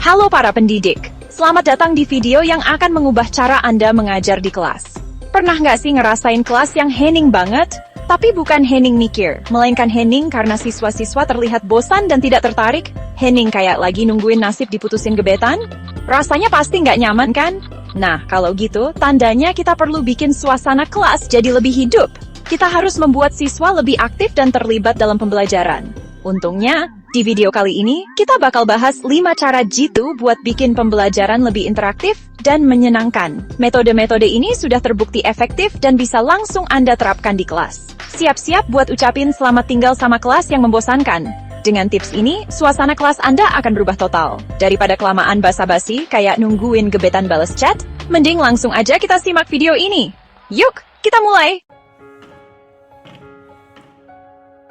Halo para pendidik, selamat datang di video yang akan mengubah cara Anda mengajar di kelas. Pernah nggak sih ngerasain kelas yang hening banget? Tapi bukan hening mikir, melainkan hening karena siswa-siswa terlihat bosan dan tidak tertarik? Hening kayak lagi nungguin nasib diputusin gebetan? Rasanya pasti nggak nyaman kan? Nah, kalau gitu, tandanya kita perlu bikin suasana kelas jadi lebih hidup. Kita harus membuat siswa lebih aktif dan terlibat dalam pembelajaran. Untungnya, di video kali ini, kita bakal bahas 5 cara jitu buat bikin pembelajaran lebih interaktif dan menyenangkan. Metode-metode ini sudah terbukti efektif dan bisa langsung Anda terapkan di kelas. Siap-siap buat ucapin selamat tinggal sama kelas yang membosankan. Dengan tips ini, suasana kelas Anda akan berubah total. Daripada kelamaan basa-basi kayak nungguin gebetan balas chat, mending langsung aja kita simak video ini. Yuk, kita mulai!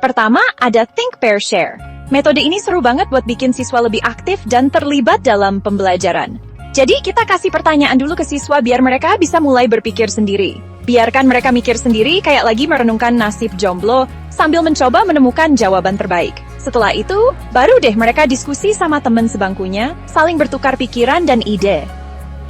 Pertama, ada Think, Pair, Share. Metode ini seru banget buat bikin siswa lebih aktif dan terlibat dalam pembelajaran. Jadi, kita kasih pertanyaan dulu ke siswa biar mereka bisa mulai berpikir sendiri. Biarkan mereka mikir sendiri kayak lagi merenungkan nasib jomblo sambil mencoba menemukan jawaban terbaik. Setelah itu, baru deh mereka diskusi sama teman sebangkunya, saling bertukar pikiran dan ide.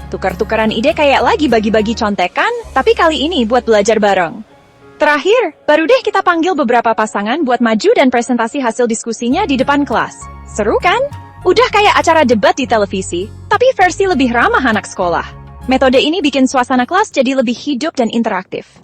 Tukar-tukaran ide kayak lagi bagi-bagi contekan, tapi kali ini buat belajar bareng. Terakhir, baru deh kita panggil beberapa pasangan buat maju dan presentasi hasil diskusinya di depan kelas. Seru kan? Udah kayak acara debat di televisi, tapi versi lebih ramah anak sekolah. Metode ini bikin suasana kelas jadi lebih hidup dan interaktif.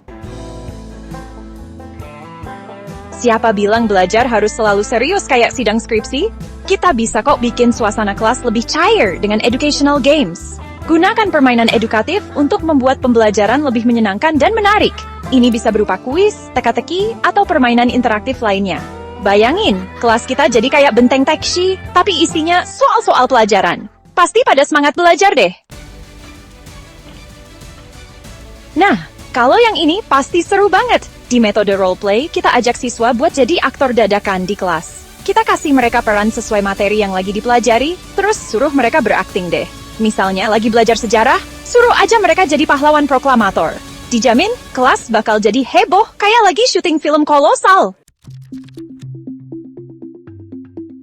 Siapa bilang belajar harus selalu serius kayak sidang skripsi? Kita bisa kok bikin suasana kelas lebih cair dengan educational games. Gunakan permainan edukatif untuk membuat pembelajaran lebih menyenangkan dan menarik. Ini bisa berupa kuis, teka-teki, atau permainan interaktif lainnya. Bayangin, kelas kita jadi kayak benteng teksi, tapi isinya soal-soal pelajaran. Pasti pada semangat belajar deh. Nah, kalau yang ini pasti seru banget. Di metode roleplay, kita ajak siswa buat jadi aktor dadakan di kelas. Kita kasih mereka peran sesuai materi yang lagi dipelajari, terus suruh mereka berakting deh. Misalnya lagi belajar sejarah, suruh aja mereka jadi pahlawan proklamator. Dijamin, kelas bakal jadi heboh kayak lagi syuting film kolosal.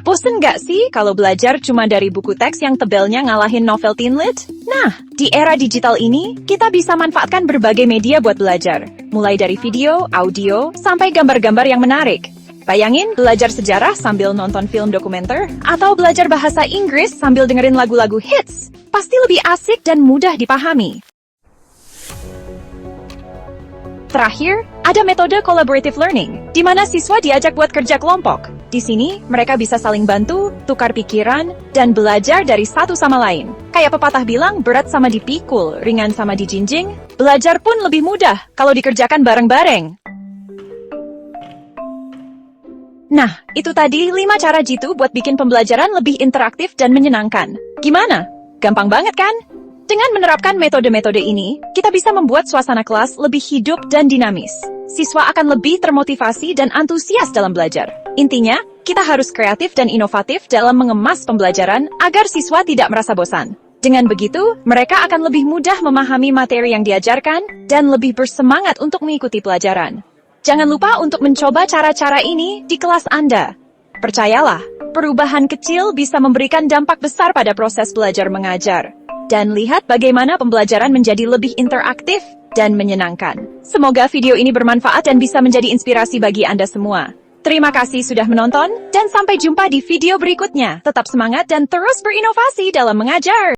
Bosen nggak sih kalau belajar cuma dari buku teks yang tebelnya ngalahin novel teen lit? Nah, di era digital ini, kita bisa manfaatkan berbagai media buat belajar. Mulai dari video, audio, sampai gambar-gambar yang menarik. Bayangin belajar sejarah sambil nonton film dokumenter, atau belajar bahasa Inggris sambil dengerin lagu-lagu hits. Pasti lebih asik dan mudah dipahami. Terakhir, ada metode collaborative learning, di mana siswa diajak buat kerja kelompok. Di sini, mereka bisa saling bantu, tukar pikiran, dan belajar dari satu sama lain. Kayak pepatah bilang, berat sama dipikul, ringan sama dijinjing, belajar pun lebih mudah kalau dikerjakan bareng-bareng. Nah, itu tadi 5 cara jitu buat bikin pembelajaran lebih interaktif dan menyenangkan. Gimana? Gampang banget kan? Dengan menerapkan metode-metode ini, kita bisa membuat suasana kelas lebih hidup dan dinamis. Siswa akan lebih termotivasi dan antusias dalam belajar. Intinya, kita harus kreatif dan inovatif dalam mengemas pembelajaran agar siswa tidak merasa bosan. Dengan begitu, mereka akan lebih mudah memahami materi yang diajarkan dan lebih bersemangat untuk mengikuti pelajaran. Jangan lupa untuk mencoba cara-cara ini di kelas Anda. Percayalah, perubahan kecil bisa memberikan dampak besar pada proses belajar mengajar. Dan lihat bagaimana pembelajaran menjadi lebih interaktif dan menyenangkan. Semoga video ini bermanfaat dan bisa menjadi inspirasi bagi Anda semua. Terima kasih sudah menonton, dan sampai jumpa di video berikutnya. Tetap semangat dan terus berinovasi dalam mengajar.